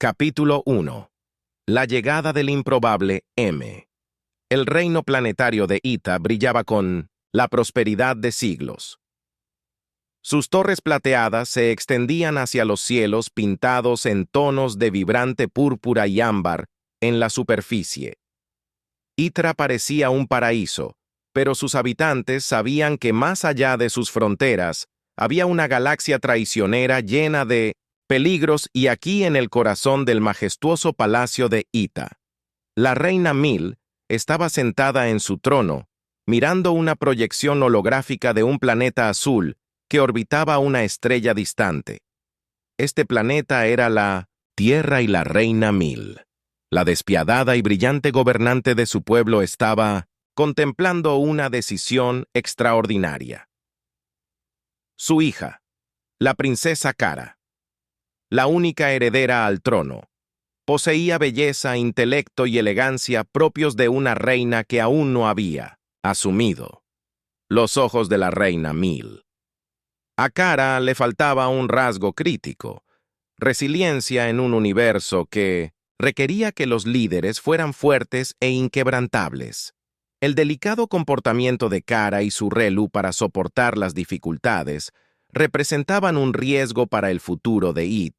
Capítulo 1. La llegada del improbable M. El reino planetario de Ita brillaba con la prosperidad de siglos. Sus torres plateadas se extendían hacia los cielos pintados en tonos de vibrante púrpura y ámbar en la superficie. Itra parecía un paraíso, pero sus habitantes sabían que más allá de sus fronteras había una galaxia traicionera llena de peligros, y aquí en el corazón del majestuoso palacio de Ita, la reina Mil estaba sentada en su trono, mirando una proyección holográfica de un planeta azul que orbitaba una estrella distante. Este planeta era la Tierra, y la reina Mil, la despiadada y brillante gobernante de su pueblo, estaba contemplando una decisión extraordinaria. Su hija, la princesa Cara, la única heredera al trono, poseía belleza, intelecto y elegancia propios de una reina que aún no había asumido los ojos de la reina Mil. A Cara le faltaba un rasgo crítico: resiliencia en un universo que requería que los líderes fueran fuertes e inquebrantables. El delicado comportamiento de Cara y su Relu para soportar las dificultades representaban un riesgo para el futuro de It.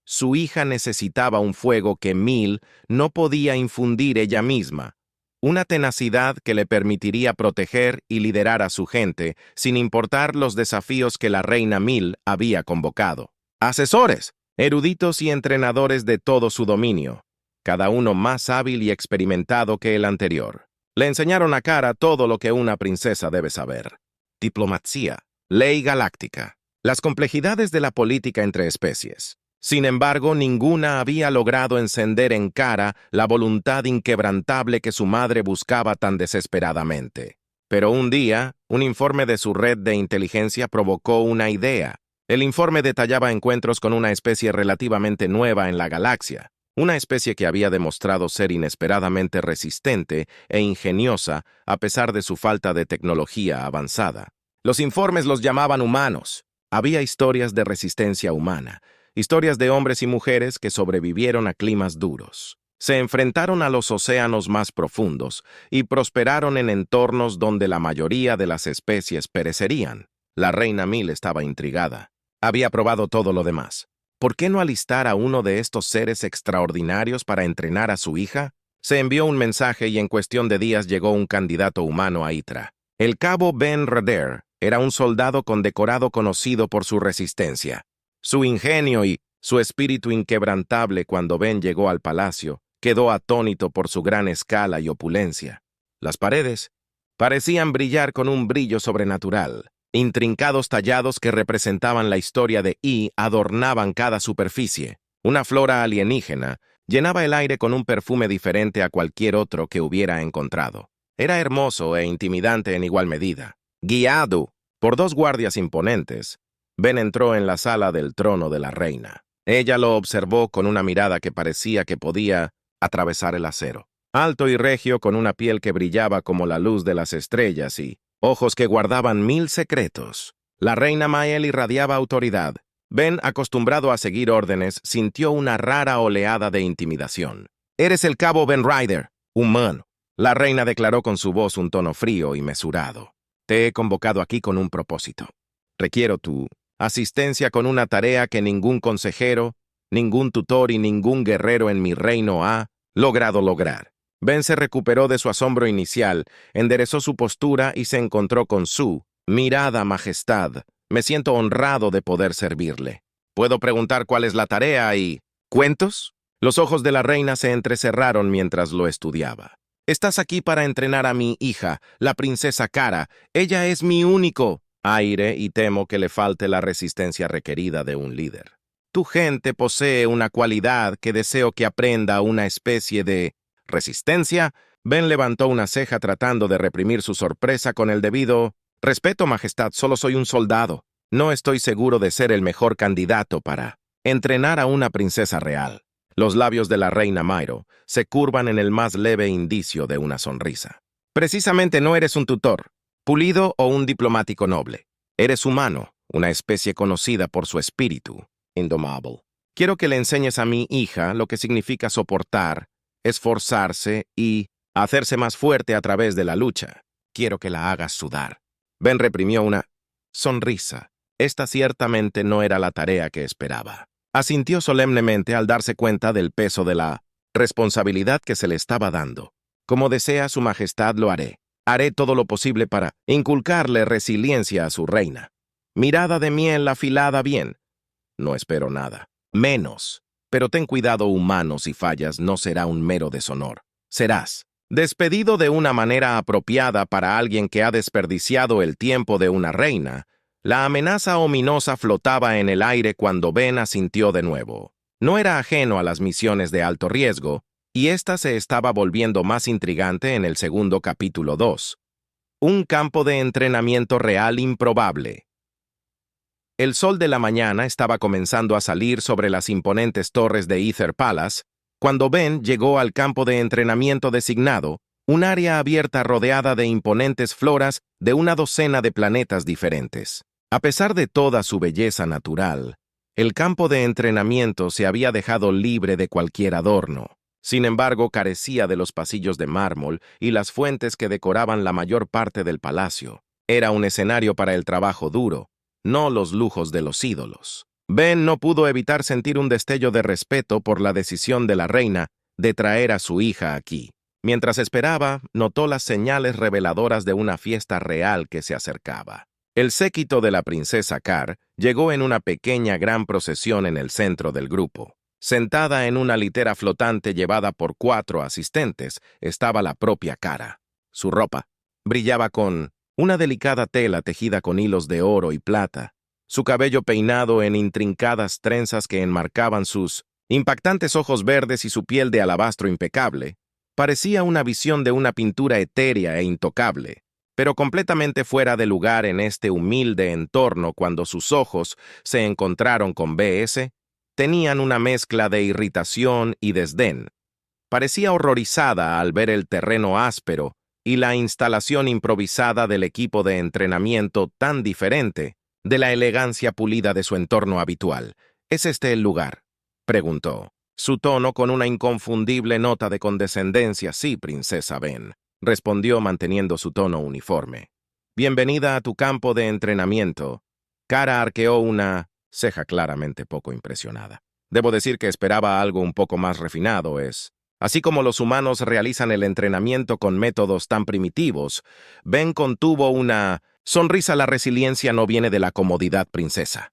Su hija necesitaba un fuego que Mil no podía infundir ella misma, una tenacidad que le permitiría proteger y liderar a su gente sin importar los desafíos que la reina Mil había convocado. Asesores, eruditos y entrenadores de todo su dominio, cada uno más hábil y experimentado que el anterior, le enseñaron a Cara todo lo que una princesa debe saber: diplomacia, ley galáctica, las complejidades de la política entre especies. Sin embargo, ninguna había logrado encender en Cara la voluntad inquebrantable que su madre buscaba tan desesperadamente. Pero un día, un informe de su red de inteligencia provocó una idea. El informe detallaba encuentros con una especie relativamente nueva en la galaxia, una especie que había demostrado ser inesperadamente resistente e ingeniosa a pesar de su falta de tecnología avanzada. Los informes los llamaban humanos. Había historias de resistencia humana, historias de hombres y mujeres que sobrevivieron a climas duros, se enfrentaron a los océanos más profundos y prosperaron en entornos donde la mayoría de las especies perecerían. La reina Mil estaba intrigada. Había probado todo lo demás. ¿Por qué no alistar a uno de estos seres extraordinarios para entrenar a su hija? Se envió un mensaje y en cuestión de días llegó un candidato humano a Itra. El cabo Ben Rader era un soldado condecorado conocido por su resistencia, su ingenio y su espíritu inquebrantable. Cuando Ben llegó al palacio, quedó atónito por su gran escala y opulencia. Las paredes parecían brillar con un brillo sobrenatural. Intrincados tallados que representaban la historia de I adornaban cada superficie. Una flora alienígena llenaba el aire con un perfume diferente a cualquier otro que hubiera encontrado. Era hermoso e intimidante en igual medida. Guiado por dos guardias imponentes, Ben entró en la sala del trono de la reina. Ella lo observó con una mirada que parecía que podía atravesar el acero. Alto y regio, con una piel que brillaba como la luz de las estrellas y ojos que guardaban 1000 secretos, la reina Mael irradiaba autoridad. Ben, acostumbrado a seguir órdenes, sintió una rara oleada de intimidación. «Eres el cabo Ben Ryder, humano», la reina declaró con su voz un tono frío y mesurado. «Te he convocado aquí con un propósito. Requiero tu asistencia con una tarea que ningún consejero, ningún tutor y ningún guerrero en mi reino ha logrado lograr». Ben se recuperó de su asombro inicial, enderezó su postura y se encontró con su mirada. «Majestad, me siento honrado de poder servirle. ¿Puedo preguntar cuál es la tarea y cuentos?» Los ojos de la reina se entrecerraron mientras lo estudiaba. «Estás aquí para entrenar a mi hija, la princesa Cara. Ella es mi único aire y temo que le falte la resistencia requerida de un líder. Tu gente posee una cualidad que deseo que aprenda, una especie de resistencia». Ben levantó una ceja tratando de reprimir su sorpresa con el debido respeto. «Majestad, solo soy un soldado. No estoy seguro de ser el mejor candidato para entrenar a una princesa real». Los labios de la reina Mairo se curvan en el más leve indicio de una sonrisa. «Precisamente no eres un tutor pulido o un diplomático noble. Eres humano, una especie conocida por su espíritu indomable. Quiero que le enseñes a mi hija lo que significa soportar, esforzarse y hacerse más fuerte a través de la lucha. Quiero que la hagas sudar. Ben reprimió una sonrisa. Esta ciertamente no era la tarea que esperaba. Asintió solemnemente al darse cuenta del peso de la responsabilidad que se le estaba dando. Como desea su majestad lo haré. Haré todo lo posible para inculcarle resiliencia a su reina. Mirada de miel afilada bien. No espero nada. Menos. Pero ten cuidado, humano, si fallas no será un mero deshonor. Serás despedido de una manera apropiada para alguien que ha desperdiciado el tiempo de una reina. La amenaza ominosa flotaba en el aire cuando Ben asintió de nuevo. No era ajeno a las misiones de alto riesgo, y ésta se estaba volviendo más intrigante en el segundo capítulo 2. Un campo de entrenamiento real improbable. El sol de la mañana estaba comenzando a salir sobre las imponentes torres de Ether Palace cuando Ben llegó al campo de entrenamiento designado, un área abierta rodeada de imponentes floras de una docena de planetas diferentes. A pesar de toda su belleza natural, el campo de entrenamiento se había dejado libre de cualquier adorno. Sin embargo, carecía de los pasillos de mármol y las fuentes que decoraban la mayor parte del palacio. Era un escenario para el trabajo duro, no los lujos de los ídolos. Ben no pudo evitar sentir un destello de respeto por la decisión de la reina de traer a su hija aquí. Mientras esperaba, notó las señales reveladoras de una fiesta real que se acercaba. El séquito de la princesa Car llegó en una pequeña gran procesión en el centro del grupo. Sentada en una litera flotante llevada por 4 asistentes, estaba la propia Cara. Su ropa brillaba con una delicada tela tejida con hilos de oro y plata, su cabello peinado en intrincadas trenzas que enmarcaban sus impactantes ojos verdes y su piel de alabastro impecable. Parecía una visión de una pintura etérea e intocable, pero completamente fuera de lugar en este humilde entorno cuando sus ojos se encontraron con B.S., tenían una mezcla de irritación y desdén. Parecía horrorizada al ver el terreno áspero y la instalación improvisada del equipo de entrenamiento tan diferente de la elegancia pulida de su entorno habitual. ¿Es este el lugar?, preguntó. Su tono con una inconfundible nota de condescendencia. Sí, princesa Ben, respondió manteniendo su tono uniforme. Bienvenida a tu campo de entrenamiento. Cara arqueó una ceja claramente poco impresionada. Debo decir que esperaba algo un poco más refinado, Así como los humanos realizan el entrenamiento con métodos tan primitivos, Ben contuvo una sonrisa. La resiliencia no viene de la comodidad, princesa.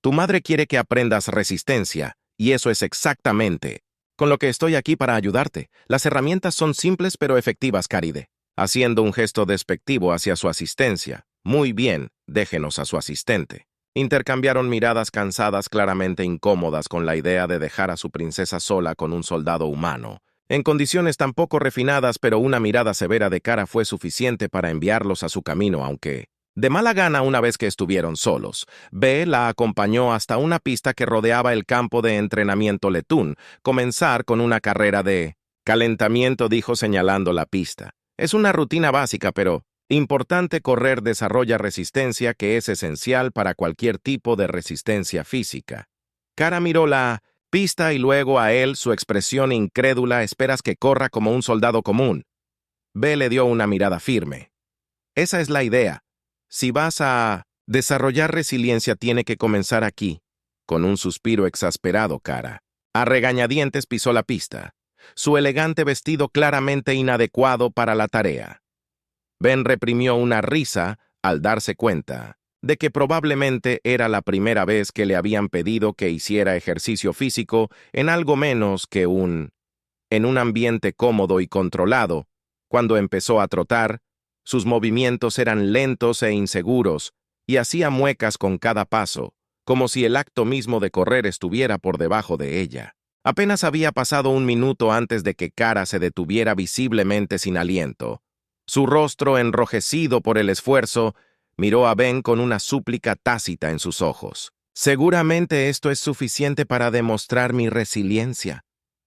Tu madre quiere que aprendas resistencia, y eso es exactamente con lo que estoy aquí para ayudarte. Las herramientas son simples pero efectivas, Caride. Haciendo un gesto despectivo hacia su asistencia. Muy bien, déjenos a su asistente. Intercambiaron miradas cansadas, claramente incómodas con la idea de dejar a su princesa sola con un soldado humano. En condiciones tan poco refinadas, pero una mirada severa de Cara fue suficiente para enviarlos a su camino, aunque de mala gana. Una vez que estuvieron solos, B la acompañó hasta una pista que rodeaba el campo de entrenamiento letún. Comenzar con una carrera de calentamiento, dijo señalando la pista. Es una rutina básica, pero importante. Correr desarrolla resistencia, que es esencial para cualquier tipo de resistencia física. Cara miró la pista y luego a él, su expresión incrédula. ¿Esperas que corra como un soldado común? B le dio una mirada firme. Esa es la idea. Si vas a desarrollar resiliencia, tiene que comenzar aquí. Con un suspiro exasperado, Cara a regañadientes pisó la pista, su elegante vestido claramente inadecuado para la tarea. Ben reprimió una risa al darse cuenta de que probablemente era la primera vez que le habían pedido que hiciera ejercicio físico en algo menos que en un ambiente cómodo y controlado. Cuando empezó a trotar, sus movimientos eran lentos e inseguros, y hacía muecas con cada paso, como si el acto mismo de correr estuviera por debajo de ella. Apenas había pasado un minuto antes de que Cara se detuviera visiblemente sin aliento. Su rostro, enrojecido por el esfuerzo, miró a Ben con una súplica tácita en sus ojos. «¿Seguramente esto es suficiente para demostrar mi resiliencia?»,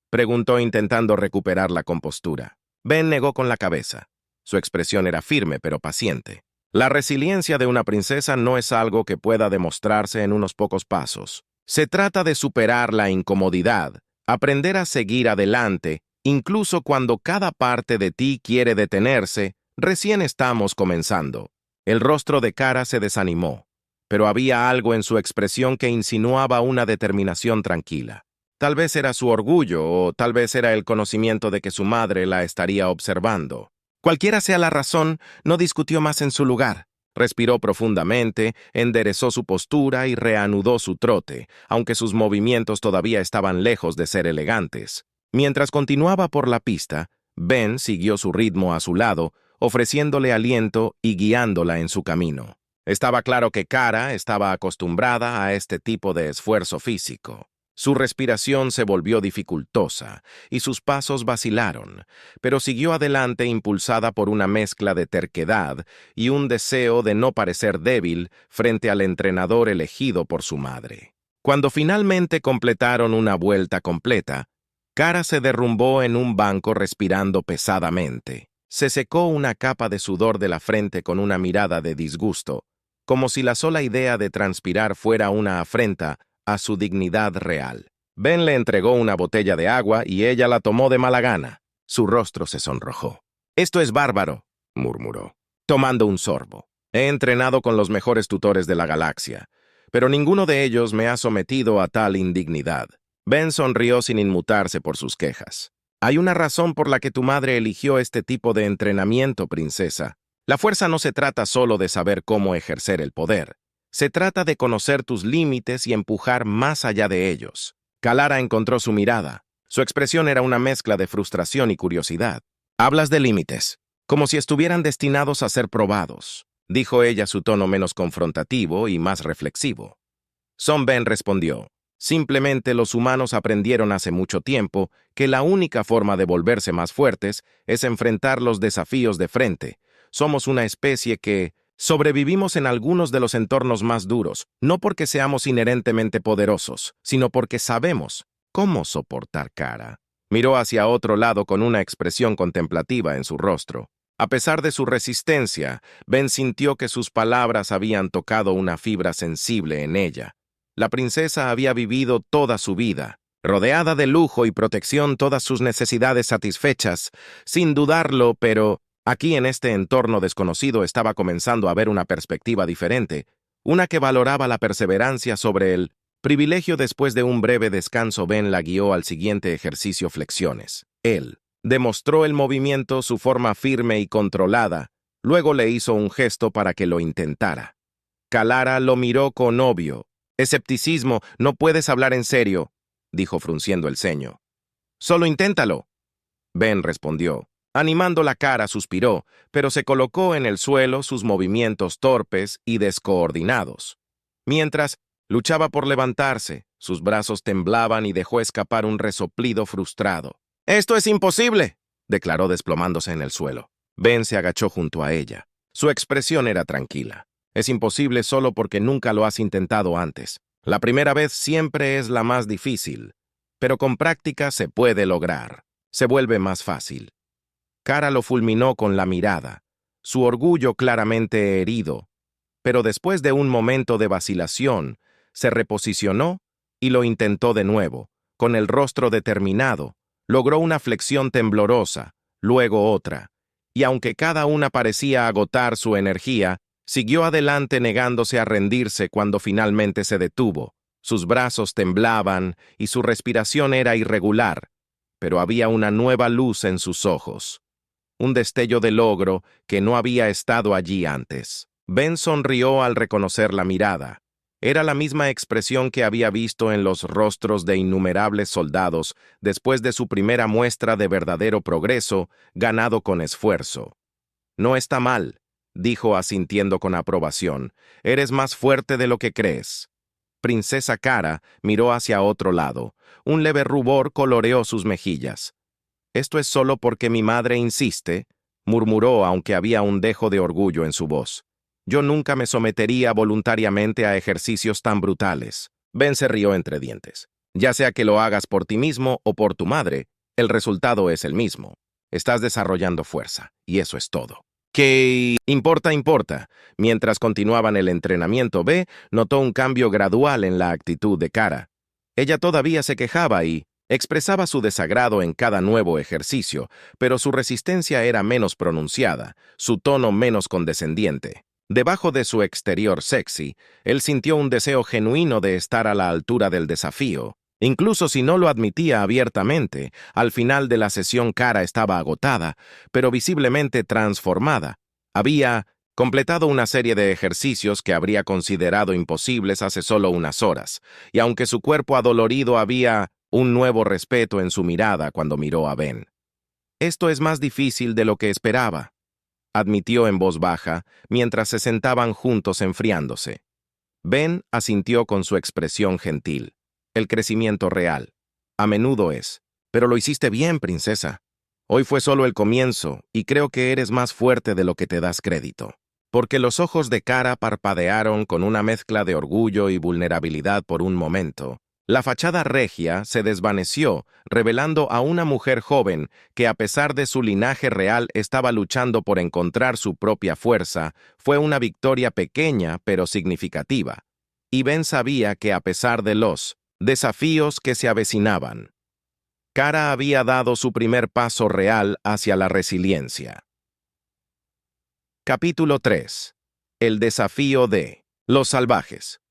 preguntó intentando recuperar la compostura. Ben negó con la cabeza. Su expresión era firme pero paciente. La resiliencia de una princesa no es algo que pueda demostrarse en unos pocos pasos. Se trata de superar la incomodidad, aprender a seguir adelante, incluso cuando cada parte de ti quiere detenerse. Recién estamos comenzando. El rostro de Cara se desanimó, pero había algo en su expresión que insinuaba una determinación tranquila. Tal vez era su orgullo o tal vez era el conocimiento de que su madre la estaría observando. Cualquiera sea la razón, no discutió más en su lugar. Respiró profundamente, enderezó su postura y reanudó su trote, aunque sus movimientos todavía estaban lejos de ser elegantes. Mientras continuaba por la pista, Ben siguió su ritmo a su lado, ofreciéndole aliento y guiándola en su camino. Estaba claro que Cara estaba acostumbrada a este tipo de esfuerzo físico. Su respiración se volvió dificultosa y sus pasos vacilaron, pero siguió adelante impulsada por una mezcla de terquedad y un deseo de no parecer débil frente al entrenador elegido por su madre. Cuando finalmente completaron una vuelta completa, Cara se derrumbó en un banco respirando pesadamente. Se secó una capa de sudor de la frente con una mirada de disgusto, como si la sola idea de transpirar fuera una afrenta a su dignidad real. Ben le entregó una botella de agua y ella la tomó de mala gana. Su rostro se sonrojó. «Esto es bárbaro», murmuró, tomando un sorbo. «He entrenado con los mejores tutores de la galaxia, pero ninguno de ellos me ha sometido a tal indignidad». Ben sonrió sin inmutarse por sus quejas. «Hay una razón por la que tu madre eligió este tipo de entrenamiento, princesa. La fuerza no se trata solo de saber cómo ejercer el poder. Se trata de conocer tus límites y empujar más allá de ellos». Kalara encontró su mirada. Su expresión era una mezcla de frustración y curiosidad. «Hablas de límites, como si estuvieran destinados a ser probados», dijo ella, su tono menos confrontativo y más reflexivo. Son Ben respondió: «Simplemente los humanos aprendieron hace mucho tiempo que la única forma de volverse más fuertes es enfrentar los desafíos de frente. Somos una especie que sobrevivimos en algunos de los entornos más duros, no porque seamos inherentemente poderosos, sino porque sabemos cómo soportar Cara». Miró hacia otro lado con una expresión contemplativa en su rostro. A pesar de su resistencia, Ben sintió que sus palabras habían tocado una fibra sensible en ella. La princesa había vivido toda su vida, rodeada de lujo y protección, todas sus necesidades satisfechas, sin dudarlo, pero aquí en este entorno desconocido estaba comenzando a ver una perspectiva diferente, una que valoraba la perseverancia sobre el privilegio. Después de un breve descanso, Ben la guió al siguiente ejercicio: flexiones. Él demostró el movimiento, su forma firme y controlada, luego le hizo un gesto para que lo intentara. Kalara lo miró con obvio escepticismo. «No puedes hablar en serio», dijo frunciendo el ceño. «Solo inténtalo». Ben respondió. Animando la cara, suspiró, pero se colocó en el suelo, sus movimientos torpes y descoordinados. Mientras luchaba por levantarse, sus brazos temblaban y dejó escapar un resoplido frustrado. «¡Esto es imposible!», declaró desplomándose en el suelo. Ben se agachó junto a ella. Su expresión era tranquila. «Es imposible solo porque nunca lo has intentado antes. La primera vez siempre es la más difícil, pero con práctica se puede lograr. Se vuelve más fácil». Cara lo fulminó con la mirada, su orgullo claramente herido, pero después de un momento de vacilación, se reposicionó y lo intentó de nuevo. Con el rostro determinado, logró una flexión temblorosa, luego otra, y aunque cada una parecía agotar su energía, siguió adelante negándose a rendirse. Cuando finalmente se detuvo, sus brazos temblaban y su respiración era irregular, pero había una nueva luz en sus ojos, un destello de logro que no había estado allí antes. Ben sonrió al reconocer la mirada. Era la misma expresión que había visto en los rostros de innumerables soldados después de su primera muestra de verdadero progreso, ganado con esfuerzo. «No está mal», dijo asintiendo con aprobación. «Eres más fuerte de lo que crees». Princesa Cara miró hacia otro lado. Un leve rubor coloreó sus mejillas. «Esto es solo porque mi madre insiste», murmuró, aunque había un dejo de orgullo en su voz. «Yo nunca me sometería voluntariamente a ejercicios tan brutales». Ben se rió entre dientes. «Ya sea que lo hagas por ti mismo o por tu madre, el resultado es el mismo. Estás desarrollando fuerza, y eso es todo». ¿Qué importa, importa? Mientras continuaban el entrenamiento, B notó un cambio gradual en la actitud de Kara. Ella todavía se quejaba y expresaba su desagrado en cada nuevo ejercicio, pero su resistencia era menos pronunciada, su tono menos condescendiente. Debajo de su exterior sexy, él sintió un deseo genuino de estar a la altura del desafío. Incluso si no lo admitía abiertamente, al final de la sesión Kara estaba agotada, pero visiblemente transformada. Había completado una serie de ejercicios que habría considerado imposibles hace solo unas horas, y aunque su cuerpo adolorido había un nuevo respeto en su mirada cuando miró a Ben. Esto es más difícil de lo que esperaba, admitió en voz baja, mientras se sentaban juntos enfriándose. Ben asintió con su expresión gentil. El crecimiento real. A menudo es. Pero lo hiciste bien, princesa. Hoy fue solo el comienzo, y creo que eres más fuerte de lo que te das crédito. Porque los ojos de Kara parpadearon con una mezcla de orgullo y vulnerabilidad por un momento. La fachada regia se desvaneció, revelando a una mujer joven que, a pesar de su linaje real, estaba luchando por encontrar su propia fuerza. Fue una victoria pequeña pero significativa. Y Ben sabía que, a pesar de los desafíos que se avecinaban, Kara había dado su primer paso real hacia la resiliencia. Capítulo 3. El desafío de los salvajes.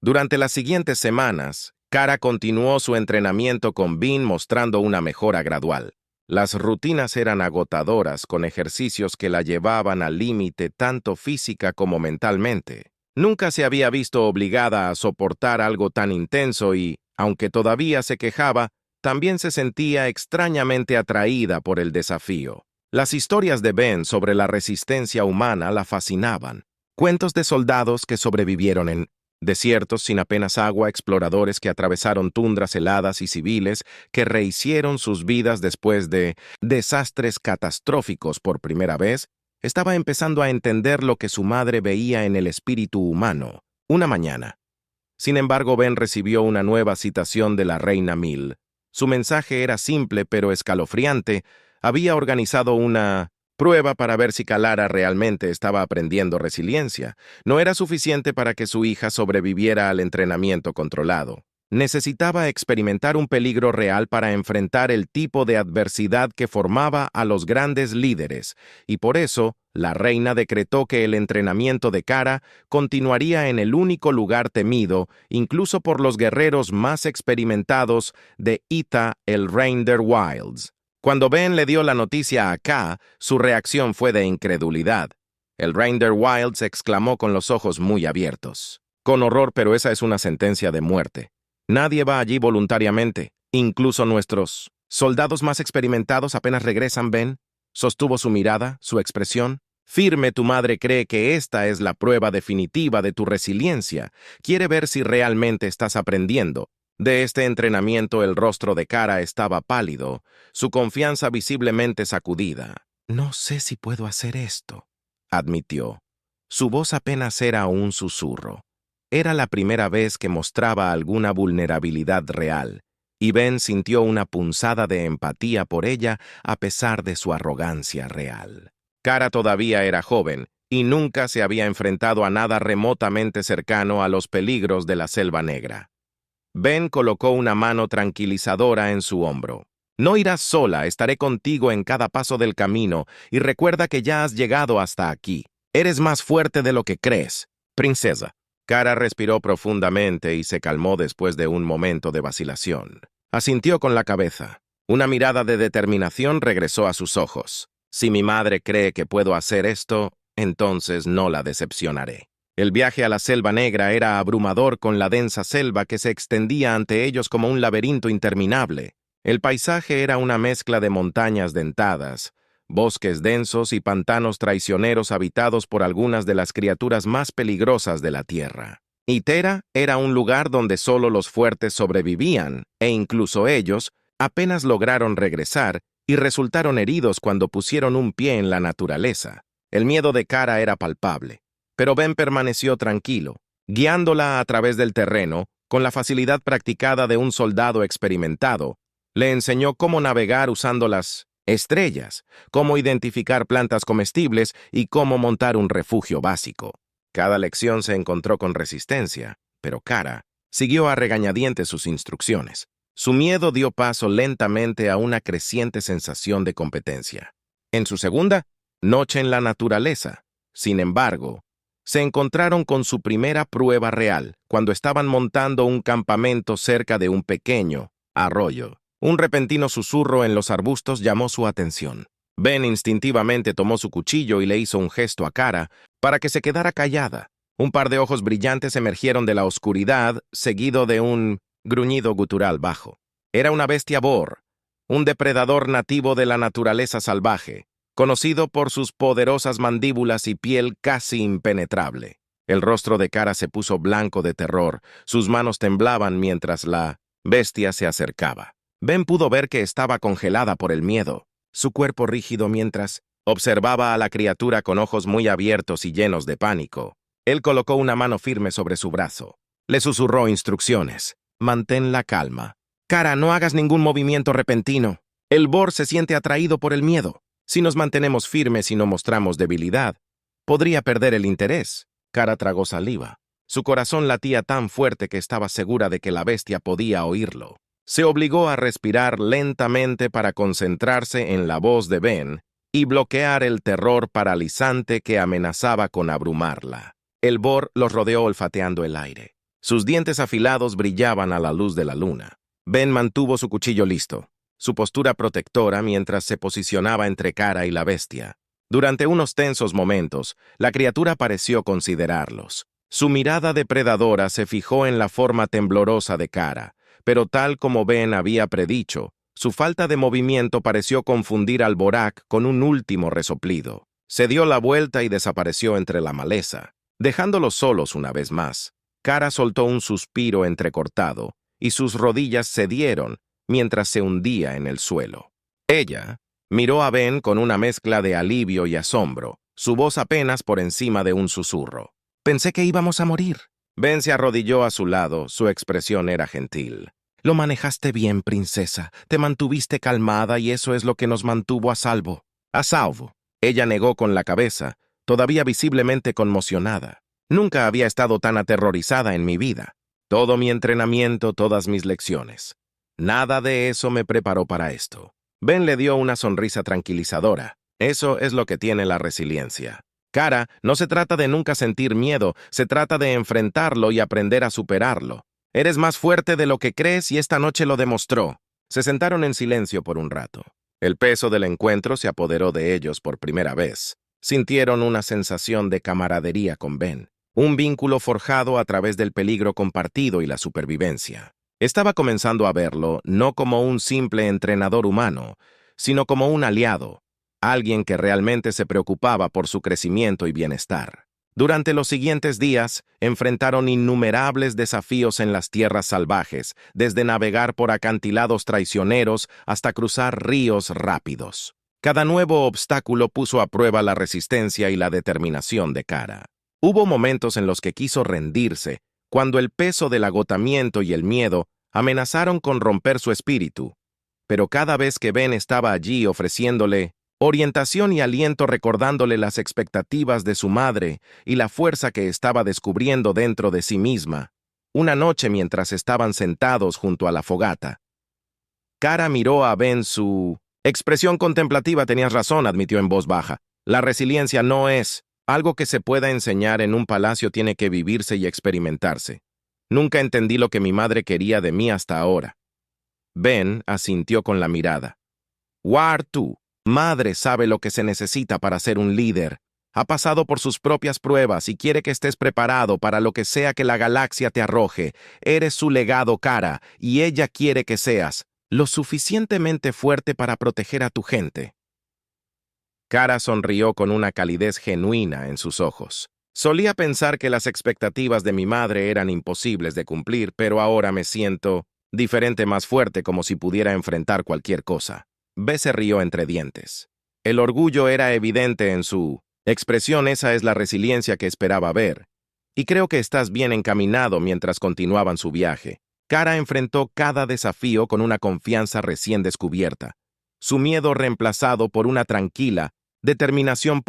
Durante las siguientes semanas, Kara continuó su entrenamiento con Ben mostrando una mejora gradual. Las rutinas eran agotadoras con ejercicios que la llevaban al límite tanto física como mentalmente. Nunca se había visto obligada a soportar algo tan intenso y, aunque todavía se quejaba, también se sentía extrañamente atraída por el desafío. Las historias de Ben sobre la resistencia humana la fascinaban. Cuentos de soldados que sobrevivieron en desiertos sin apenas agua, exploradores que atravesaron tundras heladas y civiles que rehicieron sus vidas después de desastres catastróficos por primera vez. Estaba empezando a entender lo que su madre veía en el espíritu humano. Una mañana. Sin embargo, Ben recibió una nueva citación de la reina Mil. Su mensaje era simple pero escalofriante. Había organizado una prueba para ver si Kalara realmente estaba aprendiendo resiliencia. No era suficiente para que su hija sobreviviera al entrenamiento controlado. Necesitaba experimentar un peligro real para enfrentar el tipo de adversidad que formaba a los grandes líderes, y por eso la reina decretó que el entrenamiento de Kara continuaría en el único lugar temido, incluso por los guerreros más experimentados de Ita el Reindeer Wilds. Cuando Ben le dio la noticia a K, su reacción fue de incredulidad. El Reindeer Wilds exclamó con los ojos muy abiertos. Con horror, pero esa es una sentencia de muerte. Nadie va allí voluntariamente. Incluso nuestros soldados más experimentados apenas regresan, Ben. Sostuvo su mirada, su expresión. Firme, tu madre cree que esta es la prueba definitiva de tu resiliencia. Quiere ver si realmente estás aprendiendo. De este entrenamiento el rostro de Kara estaba pálido, su confianza visiblemente sacudida. No sé si puedo hacer esto, admitió. Su voz apenas era un susurro. Era la primera vez que mostraba alguna vulnerabilidad real, y Ben sintió una punzada de empatía por ella a pesar de su arrogancia real. Kara todavía era joven y nunca se había enfrentado a nada remotamente cercano a los peligros de la Selva Negra. Ben colocó una mano tranquilizadora en su hombro. No irás sola, estaré contigo en cada paso del camino, y recuerda que ya has llegado hasta aquí. Eres más fuerte de lo que crees, princesa. Kara respiró profundamente y se calmó después de un momento de vacilación. Asintió con la cabeza. Una mirada de determinación regresó a sus ojos. Si mi madre cree que puedo hacer esto, entonces no la decepcionaré. El viaje a la Selva Negra era abrumador con la densa selva que se extendía ante ellos como un laberinto interminable. El paisaje era una mezcla de montañas dentadas, bosques densos y pantanos traicioneros habitados por algunas de las criaturas más peligrosas de la tierra. Itera era un lugar donde solo los fuertes sobrevivían, e incluso ellos apenas lograron regresar y resultaron heridos cuando pusieron un pie en la naturaleza. El miedo de Kara era palpable, pero Ben permaneció tranquilo, guiándola a través del terreno con la facilidad practicada de un soldado experimentado. Le enseñó cómo navegar usando las estrellas, cómo identificar plantas comestibles y cómo montar un refugio básico. Cada lección se encontró con resistencia, pero Kara siguió a regañadientes sus instrucciones. Su miedo dio paso lentamente a una creciente sensación de competencia. En su segunda noche en la naturaleza, sin embargo, se encontraron con su primera prueba real cuando estaban montando un campamento cerca de un pequeño arroyo. Un repentino susurro en los arbustos llamó su atención. Ben instintivamente tomó su cuchillo y le hizo un gesto a Kara para que se quedara callada. Un par de ojos brillantes emergieron de la oscuridad, seguido de un gruñido gutural bajo. Era una bestia boar, un depredador nativo de la naturaleza salvaje, conocido por sus poderosas mandíbulas y piel casi impenetrable. El rostro de Kara se puso blanco de terror, sus manos temblaban mientras la bestia se acercaba. Ben pudo ver que estaba congelada por el miedo, su cuerpo rígido mientras observaba a la criatura con ojos muy abiertos y llenos de pánico. Él colocó una mano firme sobre su brazo. Le susurró instrucciones. Mantén la calma. Kara, no hagas ningún movimiento repentino. El boar se siente atraído por el miedo. Si nos mantenemos firmes y no mostramos debilidad, podría perder el interés. Kara tragó saliva. Su corazón latía tan fuerte que estaba segura de que la bestia podía oírlo. Se obligó a respirar lentamente para concentrarse en la voz de Ben y bloquear el terror paralizante que amenazaba con abrumarla. El boar los rodeó olfateando el aire. Sus dientes afilados brillaban a la luz de la luna. Ben mantuvo su cuchillo listo, su postura protectora mientras se posicionaba entre Kara y la bestia. Durante unos tensos momentos, la criatura pareció considerarlos. Su mirada depredadora se fijó en la forma temblorosa de Kara, pero tal como Ben había predicho, su falta de movimiento pareció confundir al Borak con un último resoplido. Se dio la vuelta y desapareció entre la maleza, dejándolos solos una vez más. Kara soltó un suspiro entrecortado, y sus rodillas cedieron mientras se hundía en el suelo. Ella miró a Ben con una mezcla de alivio y asombro, su voz apenas por encima de un susurro. «Pensé que íbamos a morir». Ben se arrodilló a su lado, su expresión era gentil. «Lo manejaste bien, princesa. Te mantuviste calmada y eso es lo que nos mantuvo a salvo». «A salvo». Ella negó con la cabeza, todavía visiblemente conmocionada. Nunca había estado tan aterrorizada en mi vida. Todo mi entrenamiento, todas mis lecciones. Nada de eso me preparó para esto. Ben le dio una sonrisa tranquilizadora. Eso es lo que tiene la resiliencia. Kara, no se trata de nunca sentir miedo, se trata de enfrentarlo y aprender a superarlo. Eres más fuerte de lo que crees y esta noche lo demostró. Se sentaron en silencio por un rato. El peso del encuentro se apoderó de ellos por primera vez. Sintieron una sensación de camaradería con Ben, un vínculo forjado a través del peligro compartido y la supervivencia. Estaba comenzando a verlo no como un simple entrenador humano, sino como un aliado, alguien que realmente se preocupaba por su crecimiento y bienestar. Durante los siguientes días, enfrentaron innumerables desafíos en las tierras salvajes, desde navegar por acantilados traicioneros hasta cruzar ríos rápidos. Cada nuevo obstáculo puso a prueba la resistencia y la determinación de Kara. Hubo momentos en los que quiso rendirse, cuando el peso del agotamiento y el miedo amenazaron con romper su espíritu. Pero cada vez que Ben estaba allí ofreciéndole orientación y aliento, recordándole las expectativas de su madre y la fuerza que estaba descubriendo dentro de sí misma, una noche mientras estaban sentados junto a la fogata, Kara miró a Ben. Su expresión contemplativa. «Tenías razón», admitió en voz baja. «La resiliencia no es algo que se pueda enseñar en un palacio, tiene que vivirse y experimentarse. Nunca entendí lo que mi madre quería de mí hasta ahora». Ben asintió con la mirada. «Tu madre sabe lo que se necesita para ser un líder. Ha pasado por sus propias pruebas y quiere que estés preparado para lo que sea que la galaxia te arroje. Eres su legado, Kara, y ella quiere que seas lo suficientemente fuerte para proteger a tu gente». Kara sonrió con una calidez genuina en sus ojos. «Solía pensar que las expectativas de mi madre eran imposibles de cumplir, pero ahora me siento diferente, más fuerte, como si pudiera enfrentar cualquier cosa». Ben se rió entre dientes. El orgullo era evidente en su expresión. «Esa es la resiliencia que esperaba ver. Y creo que estás bien encaminado». Mientras continuaban su viaje, Kara enfrentó cada desafío con una confianza recién descubierta. su miedo reemplazado por una tranquila determinación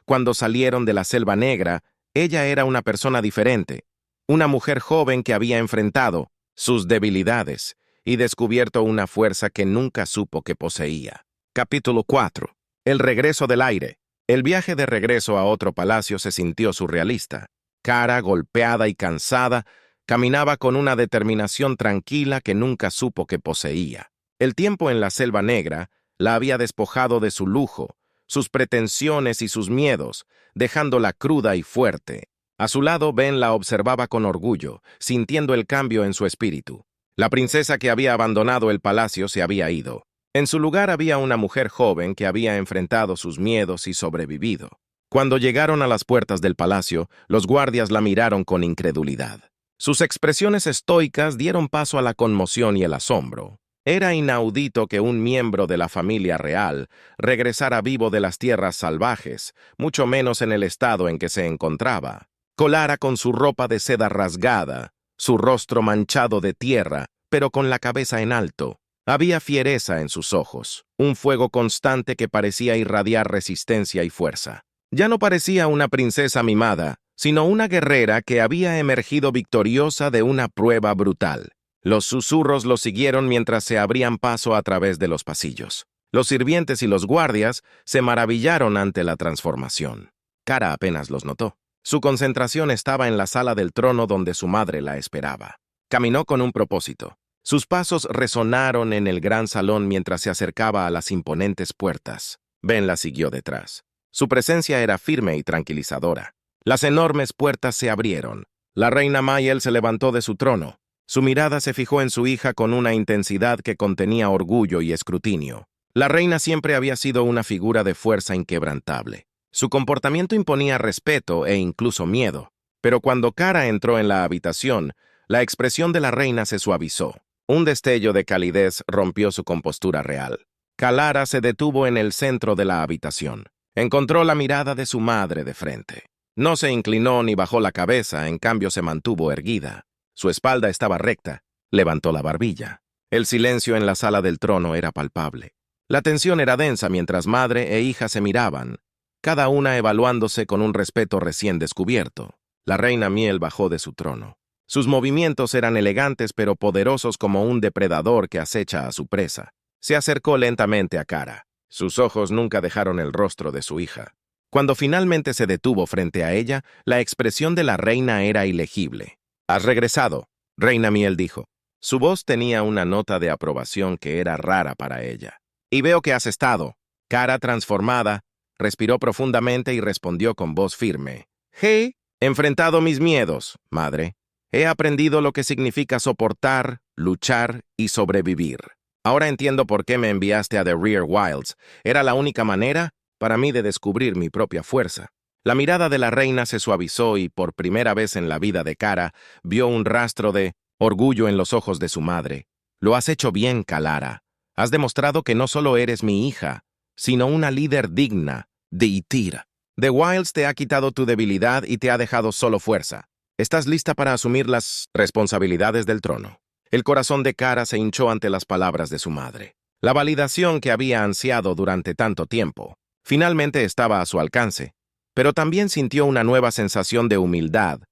cuando salieron de la Selva Negra, ella era una persona diferente, una mujer joven que había enfrentado sus debilidades y descubierto una fuerza que nunca supo que poseía. Capítulo 4. El regreso del aire. El viaje de regreso a otro palacio se sintió surrealista. Cara, golpeada y cansada, caminaba con una determinación tranquila que nunca supo que poseía. El tiempo en la Selva Negra la había despojado de su lujo, sus pretensiones y sus miedos, dejándola cruda y fuerte. A su lado, Ben la observaba con orgullo, sintiendo el cambio en su espíritu. La princesa que había abandonado el palacio se había ido. En su lugar había una mujer joven que había enfrentado sus miedos y sobrevivido. Cuando llegaron a las puertas del palacio, los guardias la miraron con incredulidad. Sus expresiones estoicas dieron paso a la conmoción y el asombro. Era inaudito que un miembro de la familia real regresara vivo de las tierras salvajes, mucho menos en el estado en que se encontraba. Colara con su ropa de seda rasgada, su rostro manchado de tierra, pero con la cabeza en alto. Había fiereza en sus ojos, un fuego constante que parecía irradiar resistencia y fuerza. Ya no parecía una princesa mimada, sino una guerrera que había emergido victoriosa de una prueba brutal. Los susurros lo siguieron mientras se abrían paso a través de los pasillos. Los sirvientes y los guardias se maravillaron ante la transformación. Cara apenas los notó. Su concentración estaba en la sala del trono donde su madre la esperaba. Caminó con un propósito. Sus pasos resonaron en el gran salón mientras se acercaba a las imponentes puertas. Ben la siguió detrás. Su presencia era firme y tranquilizadora. Las enormes puertas se abrieron. La reina Mayel se levantó de su trono. Su mirada se fijó en su hija con una intensidad que contenía orgullo y escrutinio. La reina siempre había sido una figura de fuerza inquebrantable. Su comportamiento imponía respeto e incluso miedo. Pero cuando Cara entró en la habitación, la expresión de la reina se suavizó. Un destello de calidez rompió su compostura real. Kalara se detuvo en el centro de la habitación. Encontró la mirada de su madre de frente. No se inclinó ni bajó la cabeza, en cambio se mantuvo erguida. Su espalda estaba recta, levantó la barbilla. El silencio en la sala del trono era palpable. La tensión era densa mientras madre e hija se miraban, cada una evaluándose con un respeto recién descubierto. La reina Miel bajó de su trono. Sus movimientos eran elegantes pero poderosos como un depredador que acecha a su presa. Se acercó lentamente a Cara. Sus ojos nunca dejaron el rostro de su hija. Cuando finalmente se detuvo frente a ella, la expresión de la reina era ilegible. «Has regresado», Reina Miel dijo. Su voz tenía una nota de aprobación que era rara para ella. «Y veo que has estado». Cara, transformada, respiró profundamente y respondió con voz firme. «He enfrentado mis miedos, madre. He aprendido lo que significa soportar, luchar y sobrevivir. Ahora entiendo por qué me enviaste a The Rear Wilds. Era la única manera para mí de descubrir mi propia fuerza». La mirada de la reina se suavizó y por primera vez en la vida de Cara vio un rastro de orgullo en los ojos de su madre. «Lo has hecho bien, Kalara. Has demostrado que no solo eres mi hija, sino una líder digna de Íthyr. The Wilds te ha quitado tu debilidad y te ha dejado solo fuerza. Estás lista para asumir las responsabilidades del trono». El corazón de Cara se hinchó ante las palabras de su madre. La validación que había ansiado durante tanto tiempo finalmente estaba a su alcance. Pero también sintió una nueva sensación de humildad,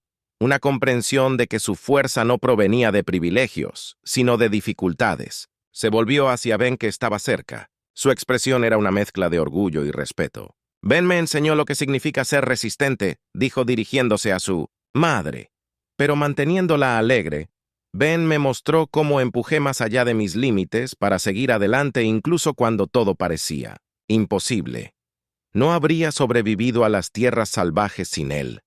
una comprensión de que su fuerza no provenía de privilegios, sino de dificultades. Se volvió hacia Ben que estaba cerca. Su expresión era una mezcla de orgullo y respeto. «Ben me enseñó lo que significa ser resistente», dijo dirigiéndose a su madre. Pero manteniéndola alegre, Ben me mostró cómo empujé más allá de mis límites para seguir adelante incluso cuando todo parecía imposible. No habría sobrevivido a las tierras salvajes sin él.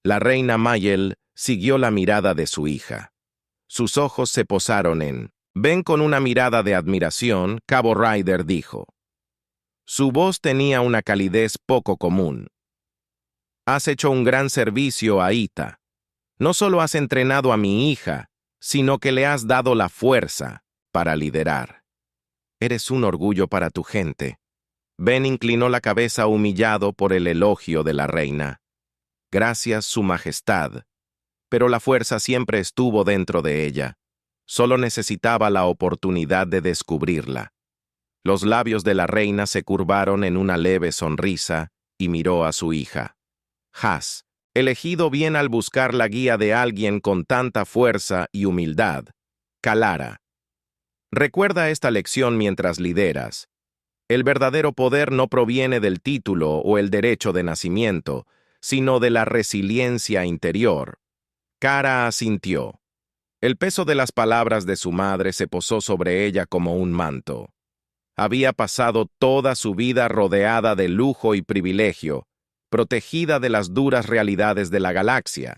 La reina Mayel siguió la mirada de su hija. Sus ojos se posaron en Ben con una mirada de admiración. Cabo Ryder dijo. Su voz tenía una calidez poco común. «Has hecho un gran servicio a Ita. No solo has entrenado a mi hija, sino que le has dado la fuerza para liderar. Eres un orgullo para tu gente». Ben inclinó la cabeza humillado por el elogio de la reina. «Gracias, su majestad». Pero la fuerza siempre estuvo dentro de ella. Solo necesitaba la oportunidad de descubrirla. Los labios de la reina se curvaron en una leve sonrisa y miró a su hija. Has elegido bien al buscar la guía de alguien con tanta fuerza y humildad. Kalara. Recuerda esta lección mientras lideras. El verdadero poder no proviene del título o el derecho de nacimiento, sino de la resiliencia interior. Kara asintió. El peso de las palabras de su madre se posó sobre ella como un manto. Había pasado toda su vida rodeada de lujo y privilegio, protegida de las duras realidades de la galaxia.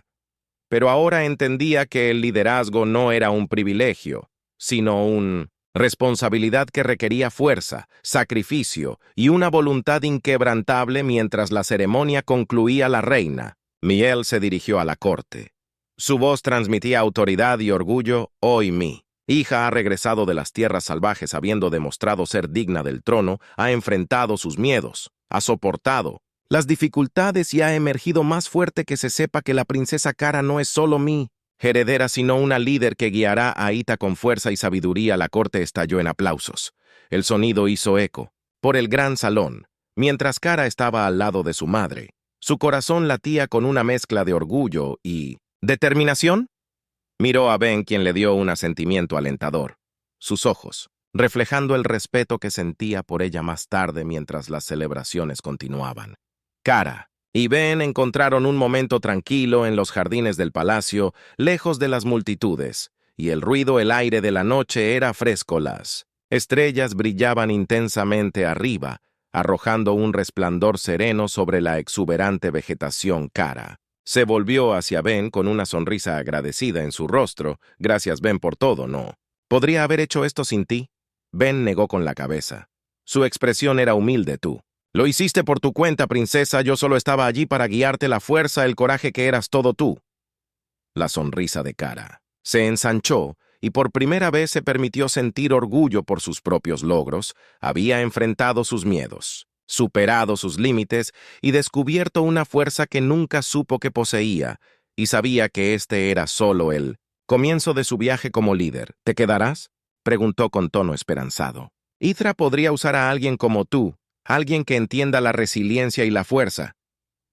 Pero ahora entendía que el liderazgo no era un privilegio, sino una responsabilidad que requería fuerza, sacrificio y una voluntad inquebrantable. Mientras la ceremonia concluía, la reina, Miel, se dirigió a la corte. Su voz transmitía autoridad y orgullo. Hoy mi hija ha regresado de las tierras salvajes habiendo demostrado ser digna del trono, ha enfrentado sus miedos, ha soportado las dificultades y ha emergido más fuerte. Que se sepa que la princesa Kara no es solo mi heredera, sino una líder que guiará a Ita con fuerza y sabiduría. La corte estalló en aplausos. El sonido hizo eco por el gran salón, mientras Kara estaba al lado de su madre. Su corazón latía con una mezcla de orgullo y determinación. Miró a Ben, quien le dio un asentimiento alentador. Sus ojos, reflejando el respeto que sentía por ella más tarde mientras las celebraciones continuaban. Kara y Ben encontraron un momento tranquilo en los jardines del palacio, lejos de las multitudes, y el aire de la noche era fresco. Las estrellas brillaban intensamente arriba, arrojando un resplandor sereno sobre la exuberante vegetación. Kara se volvió hacia Ben con una sonrisa agradecida en su rostro. Gracias, Ben, por todo. ¿No podría haber hecho esto sin ti? Ben negó con la cabeza. Su expresión era humilde. Tú lo hiciste por tu cuenta, princesa. Yo solo estaba allí para guiarte la fuerza, el coraje que eras todo tú. La sonrisa de Kara se ensanchó y por primera vez se permitió sentir orgullo por sus propios logros. Había enfrentado sus miedos, superado sus límites y descubierto una fuerza que nunca supo que poseía, y sabía que este era solo el comienzo de su viaje como líder. ¿Te quedarás?, preguntó con tono esperanzado. Ithra podría usar a alguien como tú, alguien que entienda la resiliencia y la fuerza.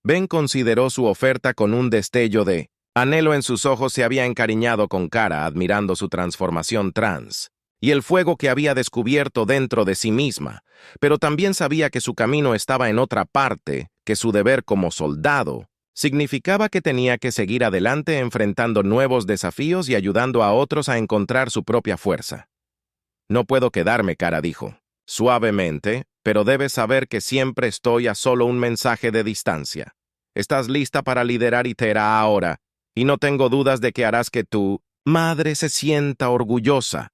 Ben consideró su oferta con un destello de anhelo en sus ojos. Se había encariñado con Kara, admirando su transformación trans y el fuego que había descubierto dentro de sí misma, pero también sabía que su camino estaba en otra parte, que su deber como soldado significaba que tenía que seguir adelante enfrentando nuevos desafíos y ayudando a otros a encontrar su propia fuerza. No puedo quedarme, Kara dijo suavemente, pero debes saber que siempre estoy a solo un mensaje de distancia. Estás lista para liderar Ithera ahora, y no tengo dudas de que harás que tu madre se sienta orgullosa.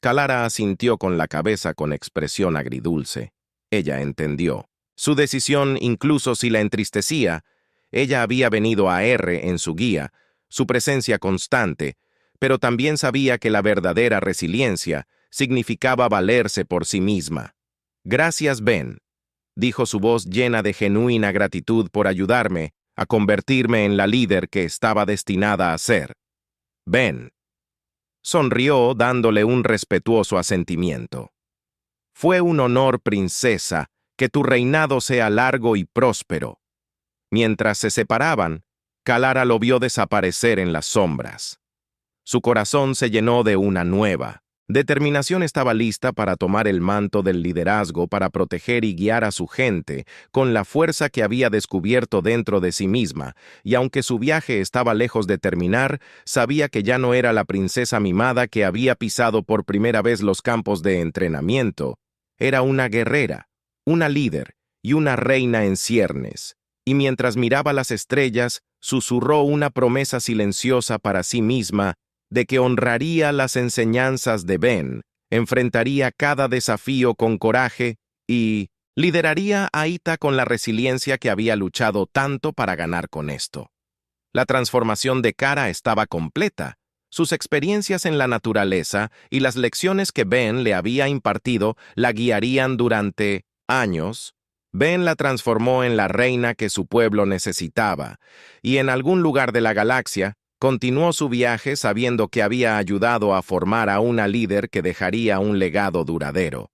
Kalara asintió con la cabeza con expresión agridulce. Ella entendió su decisión, incluso si la entristecía. Ella había venido a en su guía, su presencia constante, pero también sabía que la verdadera resiliencia significaba valerse por sí misma. Gracias, Ben, dijo su voz llena de genuina gratitud por ayudarme a convertirme en la líder que estaba destinada a ser. Ben sonrió dándole un respetuoso asentimiento. Fue un honor, princesa, que tu reinado sea largo y próspero. Mientras se separaban, Kalara lo vio desaparecer en las sombras. Su corazón se llenó de una nueva determinación. Estaba lista para tomar el manto del liderazgo, para proteger y guiar a su gente con la fuerza que había descubierto dentro de sí misma, y aunque su viaje estaba lejos de terminar, sabía que ya no era la princesa mimada que había pisado por primera vez los campos de entrenamiento. Era una guerrera, una líder y una reina en ciernes, y mientras miraba las estrellas, susurró una promesa silenciosa para sí misma de que honraría las enseñanzas de Ben, enfrentaría cada desafío con coraje y lideraría a Ita con la resiliencia que había luchado tanto para ganar con esto. La transformación de Kara estaba completa. Sus experiencias en la naturaleza y las lecciones que Ben le había impartido la guiarían durante años. Ben la transformó en la reina que su pueblo necesitaba, y en algún lugar de la galaxia, continuó su viaje sabiendo que había ayudado a formar a una líder que dejaría un legado duradero.